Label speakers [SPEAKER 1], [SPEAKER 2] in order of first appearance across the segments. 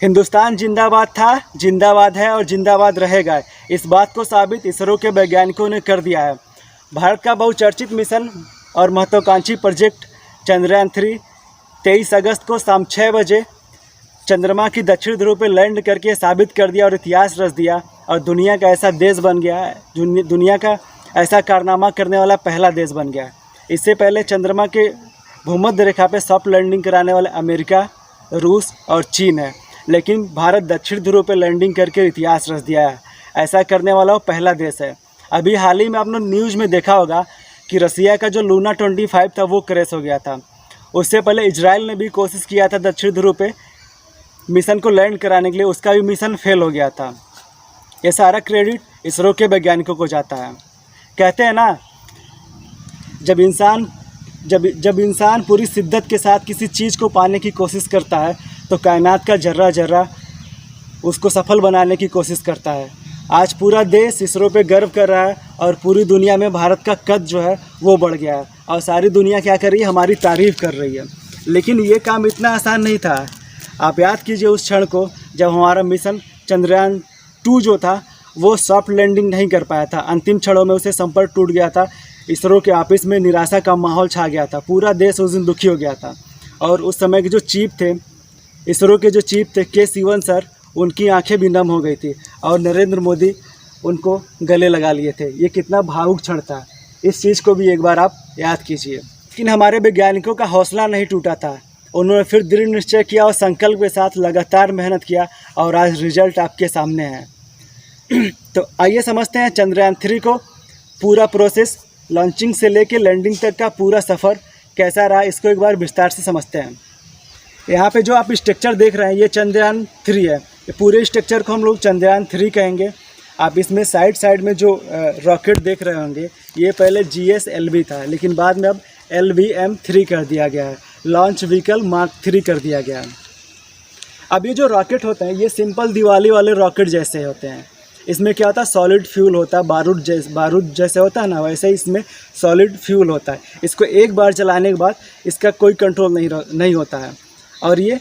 [SPEAKER 1] हिंदुस्तान जिंदाबाद था, जिंदाबाद है और जिंदाबाद रहेगा। इस बात को साबित इसरो के वैज्ञानिकों ने कर दिया है। भारत का बहुचर्चित मिशन और महत्वाकांक्षी प्रोजेक्ट चंद्रयान-3 23 अगस्त को शाम 6 बजे चंद्रमा की दक्षिण ध्रुव पर लैंड करके साबित कर दिया और इतिहास रच दिया और दुनिया का ऐसा देश बन गया है, दुनिया का ऐसा कारनामा करने वाला पहला देश बन गया है। इससे पहले चंद्रमा के भूमध्य रेखा पे सॉफ्ट लैंडिंग कराने वाले अमेरिका, रूस और चीन है, लेकिन भारत दक्षिण ध्रुव पर लैंडिंग करके इतिहास रच दिया है। ऐसा करने वाला वो पहला देश है। अभी हाल ही में आपने न्यूज़ में देखा होगा कि रसिया का जो लूना 25 था वो क्रैश हो गया था। उससे पहले इजराइल ने भी कोशिश किया था दक्षिण ध्रुव पे मिशन को लैंड कराने के लिए, उसका भी मिशन फेल हो गया था। ये सारा क्रेडिट इसरो के वैज्ञानिकों को जाता है। कहते हैं ना, जब इंसान पूरी शिद्दत के साथ किसी चीज़ को पाने की कोशिश करता है तो कायनात का जर्रा जर्रा उसको सफल बनाने की कोशिश करता है। आज पूरा देश इसरो पे गर्व कर रहा है और पूरी दुनिया में भारत का कद जो है वो बढ़ गया है और सारी दुनिया क्या कर रही है, हमारी तारीफ़ कर रही है। लेकिन ये काम इतना आसान नहीं था। आप याद कीजिए उस क्षण को जब हमारा मिशन चंद्रयान-2 जो था वो सॉफ्ट लैंडिंग नहीं कर पाया था। अंतिम क्षणों में उसे संपर्क टूट गया था। इसरो के ऑफिस में निराशा का माहौल छा गया था। पूरा देश उस दिन दुखी हो गया था। और उस समय के जो चीफ थे, इसरो के जो चीफ थे के सिवन सर, उनकी आंखें भी नम हो गई थी और नरेंद्र मोदी उनको गले लगा लिए थे। ये कितना भावुक क्षण था, इस चीज़ को भी एक बार आप याद कीजिए। लेकिन हमारे वैज्ञानिकों का हौसला नहीं टूटा था। उन्होंने फिर दृढ़ निश्चय किया और संकल्प के साथ लगातार मेहनत किया और आज रिजल्ट आपके सामने है। तो आइए समझते हैं चंद्रयान-3 को पूरा प्रोसेस, लॉन्चिंग से लेके लैंडिंग तक का पूरा सफ़र कैसा रहा, इसको एक बार विस्तार से समझते हैं। यहाँ पे जो आप स्ट्रक्चर देख रहे हैं ये चंद्रयान-3 है। ये पूरे स्ट्रक्चर को हम लोग चंद्रयान-3 कहेंगे। आप इसमें साइड में जो रॉकेट देख रहे होंगे ये पहले GSLV था, लेकिन बाद में अब LVM-3 कर दिया गया है। लॉन्च व्हीकल मार्क 3 कर दिया गया है। अब ये जो रॉकेट होते हैं ये सिंपल दिवाली वाले रॉकेट जैसे होते हैं। इसमें क्या होता है, सॉलिड फ्यूल होता है, बारूद जैसे होता है ना, वैसे ही इसमें सॉलिड फ्यूल होता है। इसको एक बार चलाने के बाद इसका कोई कंट्रोल नहीं होता है और ये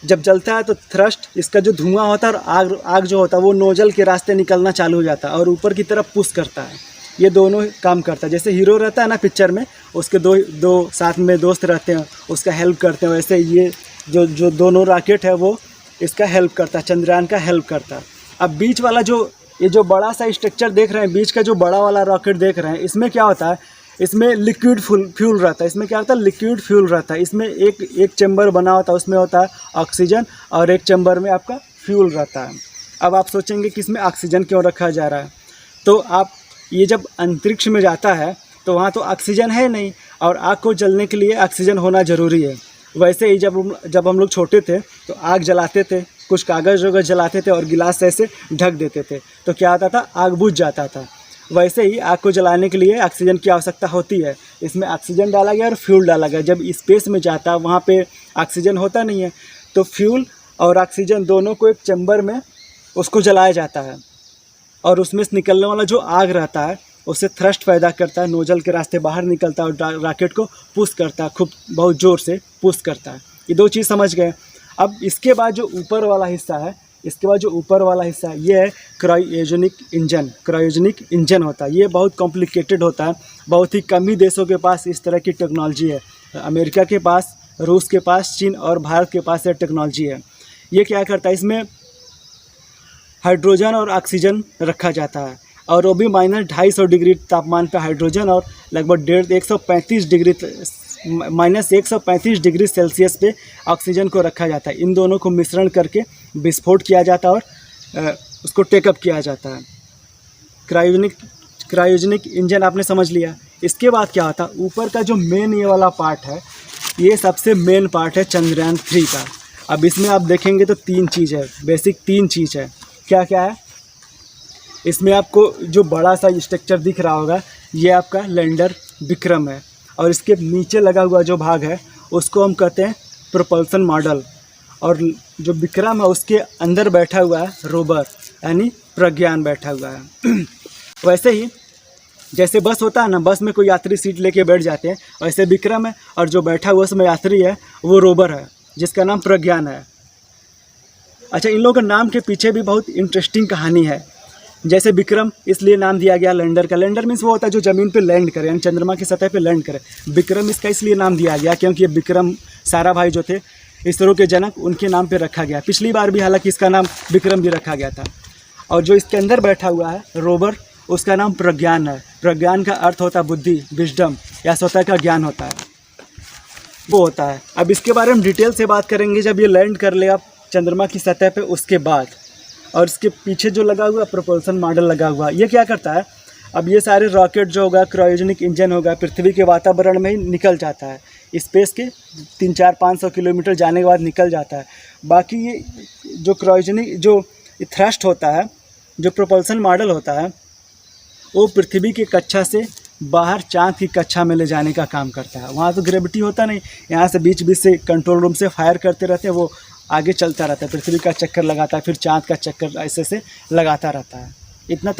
[SPEAKER 1] जब जलता है तो थ्रस्ट, इसका जो धुआं होता है और आग जो होता है वो नोजल के रास्ते निकलना चालू हो जाता है और ऊपर की तरफ पुश करता है। ये दोनों काम करता है। जैसे हीरो रहता है ना पिक्चर में, उसके दो साथ में दोस्त रहते हैं, उसका हेल्प करते हैं, वैसे ये जो दोनों रॉकेट है वो इसका हेल्प करता है, चंद्रयान का हेल्प करता है। अब बीच वाला ये जो बड़ा सा स्ट्रक्चर देख रहे हैं, बीच का जो बड़ा वाला रॉकेट देख रहे हैं, इसमें क्या होता है, इसमें लिक्विड फ्यूल रहता है। इसमें क्या होता है, लिक्विड फ्यूल रहता है। इसमें एक चैम्बर बना होता है, उसमें होता है ऑक्सीजन और एक चैम्बर में आपका फ्यूल रहता है। अब आप सोचेंगे कि इसमें ऑक्सीजन क्यों रखा जा रहा है, तो आप ये जब अंतरिक्ष में जाता है तो वहाँ तो ऑक्सीजन है नहीं और आग को जलने के लिए ऑक्सीजन होना ज़रूरी है। वैसे ही जब हम लोग छोटे थे तो आग जलाते थे, कुछ कागज़ वगैरह जलाते थे और गिलास से ऐसे ढक देते थे तो क्या होता था, आग बुझ जाता था। वैसे ही आग को जलाने के लिए ऑक्सीजन की आवश्यकता होती है। इसमें ऑक्सीजन डाला गया और फ्यूल डाला गया। जब स्पेस में जाता है वहाँ पे ऑक्सीजन होता नहीं है, तो फ्यूल और ऑक्सीजन दोनों को एक चैम्बर में उसको जलाया जाता है और उसमें से निकलने वाला जो आग रहता है उससे थ्रस्ट पैदा करता है, नोजल के रास्ते बाहर निकलता है और रॉकेट को पुश करता है, खूब बहुत ज़ोर से पुश करता है। ये दो चीज़ समझ गए। अब इसके बाद जो ऊपर वाला हिस्सा है, ये है क्रायोजेनिक इंजन होता है। ये बहुत कॉम्प्लिकेटेड होता है। बहुत ही कम ही देशों के पास इस तरह की टेक्नोलॉजी है। अमेरिका के पास, रूस के पास, चीन और भारत के पास ये टेक्नोलॉजी है। ये क्या करता है, इसमें हाइड्रोजन और ऑक्सीजन रखा जाता है और वो भी -250 डिग्री तापमान पर हाइड्रोजन और लगभग -135 डिग्री सेल्सियस पे ऑक्सीजन को रखा जाता है। इन दोनों को मिश्रण करके विस्फोट किया जाता है और उसको टेकअप किया जाता है। क्रायोजेनिक इंजन आपने समझ लिया। इसके बाद क्या होता है, ऊपर का जो मेन ये वाला पार्ट है, ये सबसे मेन पार्ट है चंद्रयान-3 का। अब इसमें आप देखेंगे तो 3 चीज़ है, बेसिक 3 चीज़ है। क्या क्या है, इसमें आपको जो बड़ा सा स्ट्रक्चर दिख रहा होगा ये आपका लैंडर विक्रम है और इसके नीचे लगा हुआ जो भाग है उसको हम कहते हैं प्रोपल्सन मॉडल और जो विक्रम है उसके अंदर बैठा हुआ है रोवर यानी प्रज्ञान बैठा हुआ है। वैसे ही जैसे बस होता है ना, बस में कोई यात्री सीट लेके बैठ जाते हैं, वैसे विक्रम है और जो बैठा हुआ उसमें यात्री है वो रोवर है जिसका नाम प्रज्ञान है। अच्छा, इन लोगों के नाम के पीछे भी बहुत इंटरेस्टिंग कहानी है। जैसे विक्रम इसलिए नाम दिया गया लैंडर का। लैंडर मीन्स वो होता है जो ज़मीन पे लैंड करे, यानी चंद्रमा की सतह पे लैंड करे। विक्रम इसका इसलिए नाम दिया गया क्योंकि ये विक्रम साराभाई जो थे इसरो के जनक, उनके नाम पे रखा गया। पिछली बार भी हालांकि इसका नाम विक्रम भी रखा गया था। और जो इसके अंदर बैठा हुआ है रोवर, उसका नाम प्रज्ञान है। प्रज्ञान का अर्थ होता है बुद्धि, विजडम, या स्वतः का ज्ञान होता है, वो होता है। अब इसके बारे में डिटेल से बात करेंगे जब ये लैंड कर लेगा चंद्रमा की सतह पे, उसके बाद। और इसके पीछे जो लगा हुआ प्रोपल्सन मॉडल लगा हुआ, ये क्या करता है, अब ये सारे रॉकेट जो होगा, क्रायोजेनिक इंजन होगा, पृथ्वी के वातावरण में ही निकल जाता है। स्पेस के 300-500 किलोमीटर जाने के बाद निकल जाता है। बाकी ये जो क्रायोजेनिक जो थ्रस्ट होता है, जो प्रोपल्सन मॉडल होता है, वो पृथ्वी की कक्षा से बाहर चाँद की कक्षा में ले जाने का काम करता है। वहाँ तो ग्रेविटी होता नहीं, यहाँ से बीच बीच से कंट्रोल रूम से फायर करते रहते हैं, वो आगे चलता रहता है, पृथ्वी का चक्कर लगाता है, फिर चाँद का चक्कर ऐसे से लगाता रहता है। इतना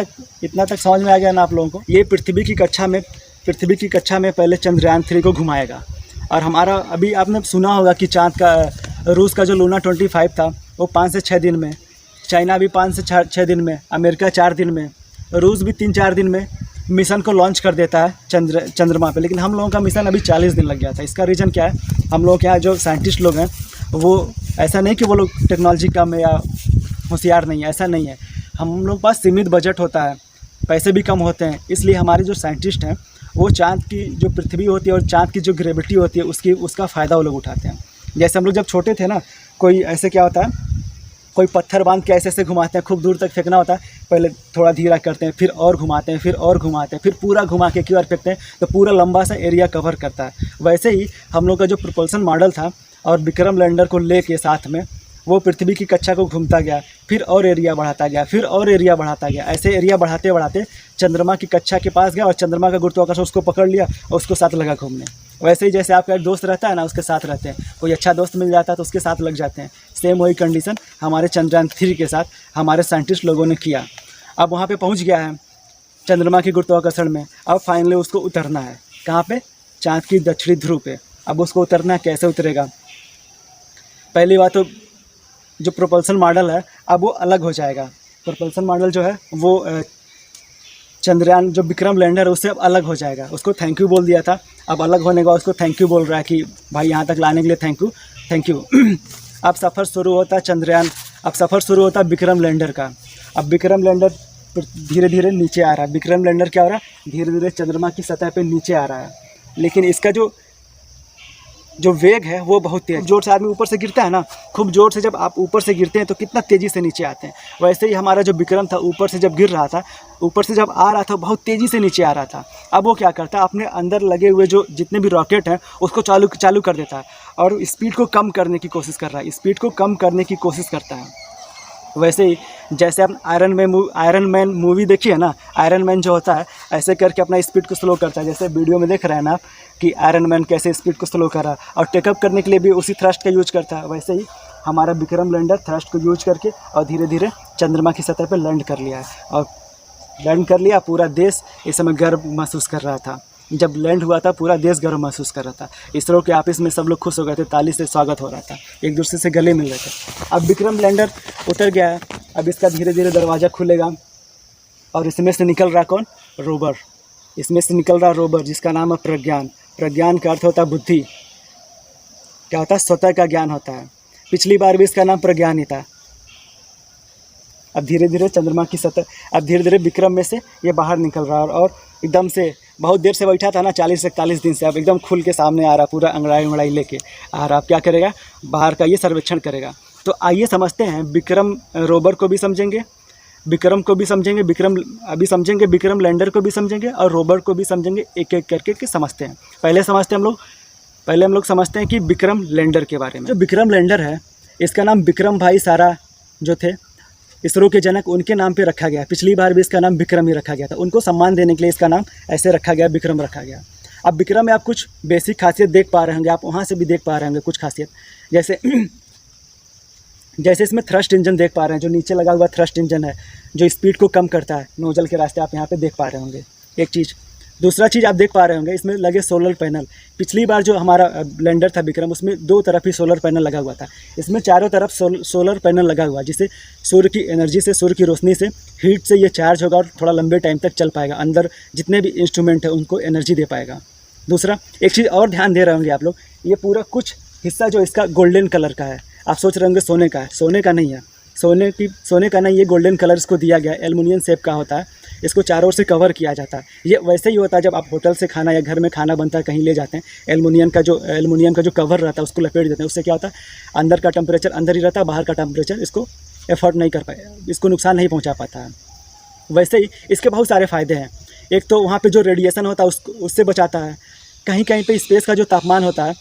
[SPEAKER 1] तक समझ में आ गया ना आप लोगों को। ये पृथ्वी की कक्षा में पहले चंद्रयान 3 को घुमाएगा। और हमारा अभी आपने सुना होगा कि चाँद का रूस का जो लूना 25 था वो 5 से 6 दिन में, चाइना भी 5 से 6 दिन में, अमेरिका 4 दिन में, रूस भी 3-4 दिन में मिशन को लॉन्च कर देता है चंद्रमा पे। लेकिन हम लोगों का मिशन अभी 40 दिन लग गया था। इसका रीज़न क्या है, हम लोग के यहाँ जो साइंटिस्ट लोग हैं वो ऐसा नहीं कि वो लोग टेक्नोलॉजी कम है या होशियार नहीं है, ऐसा नहीं है। हम लोग पास सीमित बजट होता है, पैसे भी कम होते हैं, इसलिए हमारे जो साइंटिस्ट हैं वो चाँद की जो पृथ्वी होती है और चाँद की जो ग्रेविटी होती है उसका फ़ायदा वो लोग उठाते हैं। जैसे हम लोग जब छोटे थे ना, कोई ऐसे क्या होता है, कोई पत्थर बांध के ऐसे घुमाते हैं, खूब दूर तक फेंकना होता है, पहले थोड़ा धीरा करते हैं, फिर और घुमाते हैं, फिर और घुमाते हैं, फिर पूरा घुमा के क्यों फेंकते हैं, तो पूरा लंबा सा एरिया कवर करता है। वैसे ही हम लोग का जो प्रोपल्सन मॉडल था और विक्रम लैंडर को ले के साथ में वो पृथ्वी की कक्षा को घूमता गया, फिर और एरिया बढ़ाता गया, फिर और एरिया बढ़ाता गया। ऐसे एरिया बढ़ाते बढ़ाते चंद्रमा की कक्षा के पास गया और चंद्रमा का गुरुत्वाकर्षण उसको पकड़ लिया और उसको साथ लगा घूमने। वैसे ही जैसे आपका एक दोस्त रहता है ना, उसके साथ रहते हैं, कोई अच्छा दोस्त मिल जाता है तो उसके साथ लग जाते हैं। सेम वही कंडीशन हमारे चंद्रयान 3 के साथ हमारे साइंटिस्ट लोगों ने किया। अब वहाँ पे पहुँच गया है चंद्रमा के गुरुत्वाकर्षण में। अब फाइनली उसको उतरना है, कहाँ पे, चाँद की दक्षिणी ध्रुव पे। अब उसको उतरना है, कैसे उतरेगा, पहली बात तो जो प्रोपल्सन मॉडल है अब वो अलग हो जाएगा। प्रोपल्सन मॉडल जो है वो चंद्रयान जो विक्रम लैंडर है उससे अब अलग हो जाएगा। उसको थैंक यू बोल दिया था, अब अलग होने के बाद उसको थैंक यू बोल रहा है कि भाई यहाँ तक लाने के लिए थैंक यू। अब सफ़र शुरू होता है विक्रम लैंडर का। अब विक्रम लैंडर धीरे धीरे नीचे आ रहा है। विक्रम लैंडर क्या हो रहा है, धीरे धीरे चंद्रमा की सतह पे नीचे आ रहा है। लेकिन इसका जो वेग है वो बहुत तेज, जोर से आदमी ऊपर से गिरता है ना, खूब जोर से जब आप ऊपर से गिरते हैं तो कितना तेज़ी से नीचे आते हैं। वैसे ही हमारा जो विक्रम था ऊपर से जब गिर रहा था, ऊपर से जब आ रहा था बहुत तेज़ी से नीचे आ रहा था। अब वो क्या करता है, अपने अंदर लगे हुए जो जितने भी रॉकेट हैं उसको चालू कर देता है और स्पीड को कम करने की कोशिश कर रहा है, वैसे ही जैसे आप आयरन मैन मूवी देखी है ना, आयरन मैन जो होता है ऐसे करके अपना स्पीड को स्लो करता है। जैसे वीडियो में देख रहे हैं ना आप कि आयरन मैन कैसे स्पीड को स्लो कर रहा है और टेकअप करने के लिए भी उसी थ्रस्ट का यूज करता है। वैसे ही हमारा विक्रम लैंडर थ्रस्ट को यूज करके और धीरे धीरे चंद्रमा की सतह पर लैंड कर लिया है। और लैंड कर लिया, पूरा देश इस समय गर्व महसूस कर रहा था। जब लैंड हुआ था पूरा देश गर्व महसूस कर रहा था। इसरो के ऑफिस में सब लोग खुश हो गए थे, ताली से स्वागत हो रहा था, एक दूसरे से गले मिल रहे थे। अब विक्रम लैंडर उतर गया है, अब इसका धीरे धीरे दरवाज़ा खुलेगा और इसमें से निकल रहा कौन, रोवर। इसमें से निकल रहा रोवर जिसका नाम है प्रज्ञान। प्रज्ञान का अर्थ होता है बुद्धि, क्या होता है, स्वतः का ज्ञान होता है। पिछली बार भी इसका नाम प्रज्ञान ही था। अब धीरे धीरे चंद्रमा की सतह, अब धीरे धीरे विक्रम में से ये बाहर निकल रहा है और एकदम से बहुत देर से बैठा था ना, 40 से 41 दिन से, अब एकदम खुल के सामने आ रहा, पूरा अंगड़ाई लेके आ रहा। अब क्या करेगा, बाहर का ये सर्वेक्षण करेगा। तो आइए समझते हैं, विक्रम रोवर को भी समझेंगे, विक्रम लैंडर को भी समझेंगे और रोवर को भी समझेंगे, एक एक करके के समझते हैं। पहले हम लोग समझते हैं कि विक्रम लैंडर के बारे में। जो विक्रम लैंडर है इसका नाम विक्रम भाई सारा जो थे इसरो के जनक, उनके नाम पे रखा गया। पिछली बार भी इसका नाम विक्रम ही रखा गया था। उनको सम्मान देने के लिए इसका नाम ऐसे रखा गया, विक्रम रखा गया। अब विक्रम में आप कुछ बेसिक खासियत देख पा रहे होंगे, आप वहाँ से भी देख पा रहे होंगे कुछ खासियत। जैसे इसमें थ्रस्ट इंजन देख पा रहे हैं, जो नीचे लगा हुआ थ्रस्ट इंजन है जो स्पीड को कम करता है नोजल के रास्ते, आप यहाँ पे देख पा रहे होंगे एक चीज़। दूसरा चीज़ आप देख पा रहे होंगे, इसमें लगे सोलर पैनल। पिछली बार जो हमारा लैंडर था विक्रम, उसमें 2 तरफ ही सोलर पैनल लगा हुआ था। इसमें चारों तरफ सोलर पैनल लगा हुआ है, जिससे सूर्य की एनर्जी से, सूर्य की रोशनी से, हीट से ये चार्ज होगा और थोड़ा लंबे टाइम तक चल पाएगा। अंदर जितने भी इंस्ट्रूमेंट है उनको एनर्जी दे पाएगा। दूसरा एक चीज़ और ध्यान दे रहे होंगे आप लोग, ये पूरा कुछ हिस्सा जो इसका गोल्डन कलर का है। आप सोच रहे होंगे सोने का है, सोने का नहीं है। सोने का नहीं, ये गोल्डन कलर इसको दिया गया है, एल्युमिनियम शेप का होता है। इसको चारों ओर से कवर किया जाता है। ये वैसे ही होता है जब आप होटल से खाना या घर में खाना बनता है कहीं ले जाते हैं, एल्युमिनियम का जो कवर रहता है उसको लपेट देते हैं। उससे क्या होता है, अंदर का टेम्परेचर अंदर ही रहता है, बाहर का टेम्परेचर इसको एफर्ट नहीं कर पाए, इसको नुकसान नहीं पहुँचा पाता है। वैसे ही इसके बहुत सारे फ़ायदे हैं। एक तो वहाँ पे जो रेडिएशन होता है उससे बचाता है। कहीं कहीं पे स्पेस का जो तापमान होता है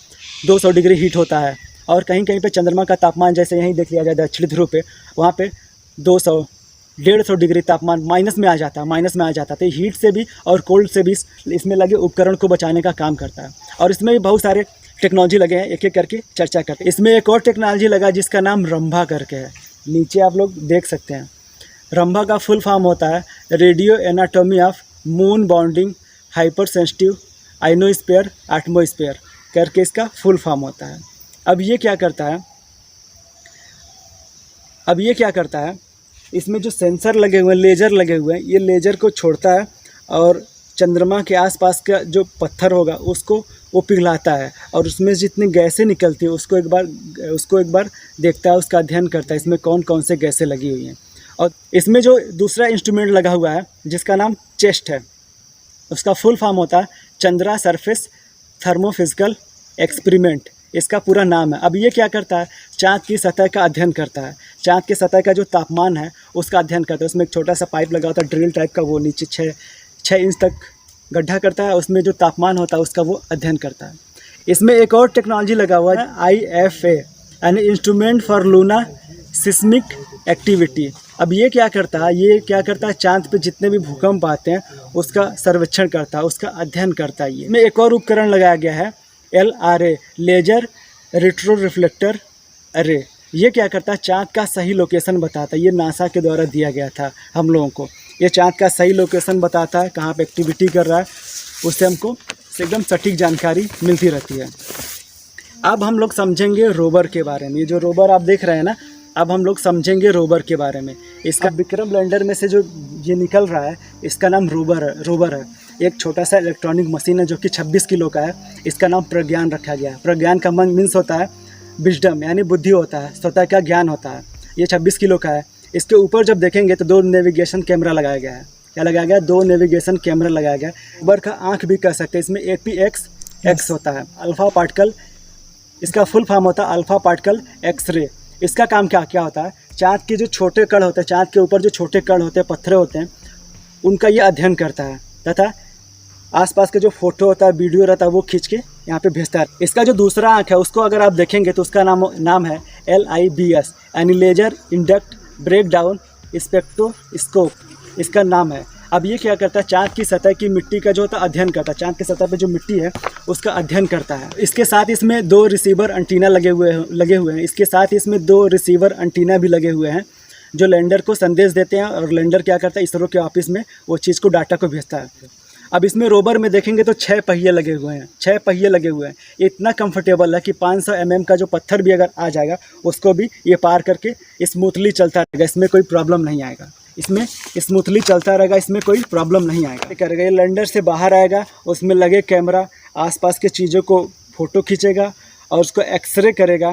[SPEAKER 1] 200 डिग्री हीट होता है, और कहीं कहीं पे चंद्रमा का तापमान जैसे यहीं देख लिया जाए दक्षिणी ध्रुव पे, वहाँ पे 200-150 डिग्री तापमान माइनस में आ जाता है। तो हीट से भी और कोल्ड से भी इसमें लगे उपकरण को बचाने का काम करता है। और इसमें भी बहुत सारे टेक्नोलॉजी लगे हैं, एक एक करके चर्चा करते हैं। इसमें एक और टेक्नोलॉजी लगा जिसका नाम रंभा करके है, नीचे आप लोग देख सकते हैं। रंभा का फुल फॉर्म होता है radio anatomy of moon bounding hyper sensitive ionosphere atmosphere करके इसका फुल फॉर्म होता है। अब ये क्या करता है, इसमें जो सेंसर लगे हुए हैं, लेज़र लगे हुए हैं, ये लेज़र को छोड़ता है और चंद्रमा के आसपास का जो पत्थर होगा उसको वो पिघलाता है, और उसमें जितनी गैसें निकलती है उसको एक बार देखता है, उसका अध्ययन करता है इसमें कौन कौन से गैसें लगी हुई हैं। और इसमें जो दूसरा इंस्ट्रूमेंट लगा हुआ है जिसका नाम चेस्ट है, उसका फुल फॉर्म होता है चंद्रा सरफेस थर्मोफिजिकल एक्सपेरिमेंट, इसका पूरा नाम है। अब ये क्या करता है, चाँद की सतह का अध्ययन करता है। चाँद की सतह का जो तापमान है उसका अध्ययन करता है। उसमें एक छोटा सा पाइप लगा होता है ड्रिल टाइप का, वो नीचे 6 इंच तक गड्ढा करता है, उसमें जो तापमान होता है उसका वो अध्ययन करता है। इसमें एक और टेक्नोलॉजी लगा हुआ है IFA यानी instrument for Luna seismic activity. अब ये क्या करता है, चाँद पे जितने भी भूकंप आते हैं उसका सर्वेक्षण करता है, उसका अध्ययन करता है। ये में एक और उपकरण लगाया गया है LRA लेजर रेट्रो रिफ्लेक्टर अरे। ये क्या करता है, चाँद का सही लोकेशन बताता है। ये नासा के द्वारा दिया गया था हम लोगों को। ये चाँद का सही लोकेशन बताता है, कहाँ पे एक्टिविटी कर रहा है, उससे हमको एकदम सटीक जानकारी मिलती रहती है। अब हम लोग समझेंगे रोवर के बारे में। ये जो रोवर आप देख रहे हैं ना, अब हम लोग समझेंगे रोवर के बारे में। इसका विक्रम लैंडर में से जो ये निकल रहा है इसका नाम रोवर है। एक छोटा सा इलेक्ट्रॉनिक मशीन है जो कि 26 किलो का है। इसका नाम प्रज्ञान रखा गया है। प्रज्ञान का मीन्स होता है विजडम यानी बुद्धि होता है, स्वतः का ज्ञान होता है। ये 26 किलो का है। इसके ऊपर जब देखेंगे तो 2 नेविगेशन कैमरा लगाया गया है। क्या लगाया गया, 2 नेविगेशन कैमरा लगाया गया है। रोवर का आँख भी कह सकते हैं। इसमें APX होता है, अल्फा पार्टिकल, इसका फुल फॉर्म होता है अल्फा पार्टिकल एक्सरे। इसका काम क्या होता है, चाँद के जो छोटे कण होते हैं, चाँद के ऊपर जो छोटे कण होते हैं, पत्थर होते हैं, उनका ये अध्ययन करता है तथा आसपास के जो फोटो होता है, वीडियो रहता है, वो खींच के यहाँ पे भेजता है। इसका जो दूसरा आँख है उसको अगर आप देखेंगे तो उसका नाम है LIBS यानी लेजर इंडक्ट ब्रेकडाउन स्पेक्ट्रोस्कोप, इसका नाम है। अब ये क्या करता है, चाँद की सतह की मिट्टी का जो होता है अध्ययन करता है। चाँद की सतह पे जो मिट्टी है उसका अध्ययन करता है। इसके साथ इसमें 2 रिसीवर एंटीना लगे हुए हैं। इसके साथ इसमें 2 रिसीवर एंटीना भी लगे हुए हैं जो लैंडर को संदेश देते हैं, और लैंडर क्या करता है, इसरो के ऑफिस में वो चीज़ को, डाटा को भेजता है। अब इसमें रोवर में देखेंगे तो 6 पहिए लगे हुए हैं। 6 पहिए लगे हुए हैं। इतना कंफर्टेबल है कि 500 mm का जो पत्थर भी अगर आ जाएगा उसको भी ये पार करके स्मूथली चलता रहेगा। इसमें कोई प्रॉब्लम नहीं आएगा। इसमें स्मूथली चलता रहेगा, इसमें कोई प्रॉब्लम नहीं आएगा। करेगा ये लैंडर से बाहर आएगा, उसमें लगे कैमरा आसपास के चीज़ों को फ़ोटो खींचेगा और उसको एक्सरे करेगा,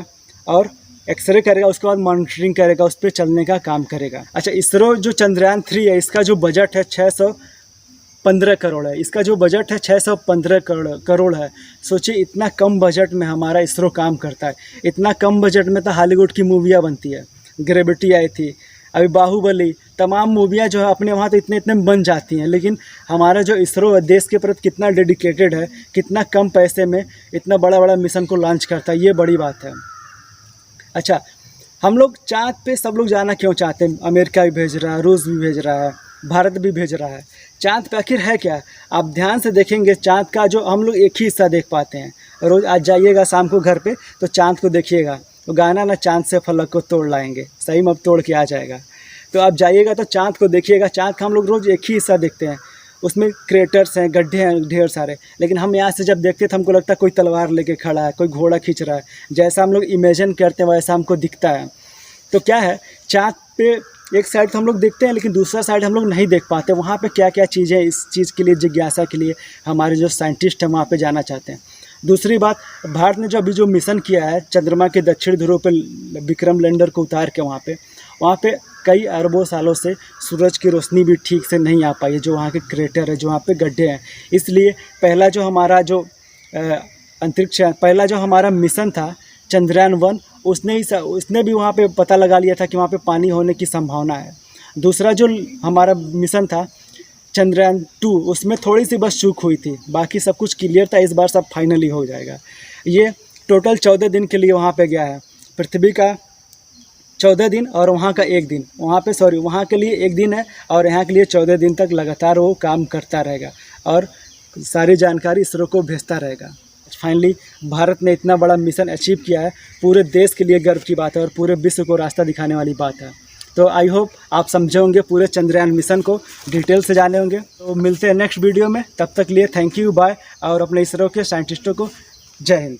[SPEAKER 1] उसके बाद मॉनिटरिंग करेगा, उस पर चलने का काम करेगा। अच्छा, इसरो जो चंद्रयान 3 है इसका जो बजट है 615 करोड़ है। इसका जो बजट है 615 करोड़ है। सोचिए इतना कम बजट में हमारा इसरो काम करता है। इतना कम बजट में तो हॉलीवुड की मूवियाँ बनती है। ग्रेविटी आई थी, अभी बाहुबली, तमाम मूवियाँ जो है अपने वहाँ तो इतने बन जाती हैं, लेकिन हमारा जो इसरो है देश के प्रति कितना डेडिकेटेड है, कितना कम पैसे में इतना बड़ा मिशन को लॉन्च करता है, ये बड़ी बात है। अच्छा, हम लोग चाँद पे सब लोग जाना क्यों चाहते हैं? अमेरिका भी भेज रहा है, रूस भी भेज रहा है, भारत भी भेज रहा है। चाँद पे आखिर है क्या? आप ध्यान से देखेंगे चाँद का जो हम लोग एक ही हिस्सा देख पाते हैं। रोज़ आज जाइएगा शाम को घर पे तो चाँद को देखिएगा, तो गाना ना चाँद से फलक को तोड़ लाएंगे, सही में अब तोड़ के आ जाएगा। तो आप जाइएगा तो चाँद को देखिएगा। चाँद का हम लोग रोज़ एक ही हिस्सा देखते हैं, उसमें क्रेटर्स हैं, गड्ढे हैं ढेर सारे, लेकिन हम यहाँ से जब देखते हैं तो हमको लगता है कोई तलवार लेके खड़ा है, कोई घोड़ा खींच रहा है, जैसा हम लोग इमेजिन करते हैं वैसा हमको दिखता है। तो क्या है, चाँद पे एक साइड तो हम लोग देखते हैं लेकिन दूसरा साइड हम लोग नहीं देख पाते, वहाँ पे क्या क्या चीज़ें, इस चीज़ के लिए जिज्ञासा के लिए हमारे जो साइंटिस्ट हैं वहाँ पे जाना चाहते हैं। दूसरी बात, भारत ने जो अभी जो मिशन किया है चंद्रमा के दक्षिण ध्रुव पे विक्रम लैंडर को उतार के वहाँ पे कई अरबों सालों से सूरज की रोशनी भी ठीक से नहीं आ पाई है, जो वहाँ के क्रेटर है, जो वहाँ पे गड्ढे हैं। इसलिए पहला जो हमारा जो अंतरिक्ष, पहला जो हमारा मिशन था चंद्रयान-1, उसने भी वहाँ पे पता लगा लिया था कि वहाँ पे पानी होने की संभावना है। दूसरा जो हमारा मिशन था चंद्रयान-2, उसमें थोड़ी सी बस चूक हुई थी, बाकी सब कुछ क्लियर था। इस बार सब फाइनली हो जाएगा। ये टोटल 14 दिन के लिए वहाँ पे गया है। पृथ्वी का 14 दिन और वहाँ का 1 दिन, वहाँ के लिए 1 दिन है और यहाँ के लिए 14 दिन तक लगातार वो काम करता रहेगा और सारी जानकारी इसरो को भेजता रहेगा। फाइनली भारत ने इतना बड़ा मिशन अचीव किया है, पूरे देश के लिए गर्व की बात है और पूरे विश्व को रास्ता दिखाने वाली बात है। तो आई होप आप समझे होंगे, पूरे चंद्रयान मिशन को डिटेल से जाने होंगे। तो मिलते हैं नेक्स्ट वीडियो में, तब तक लिए थैंक यू, बाय, और अपने इसरो के साइंटिस्टों को जय हिंद।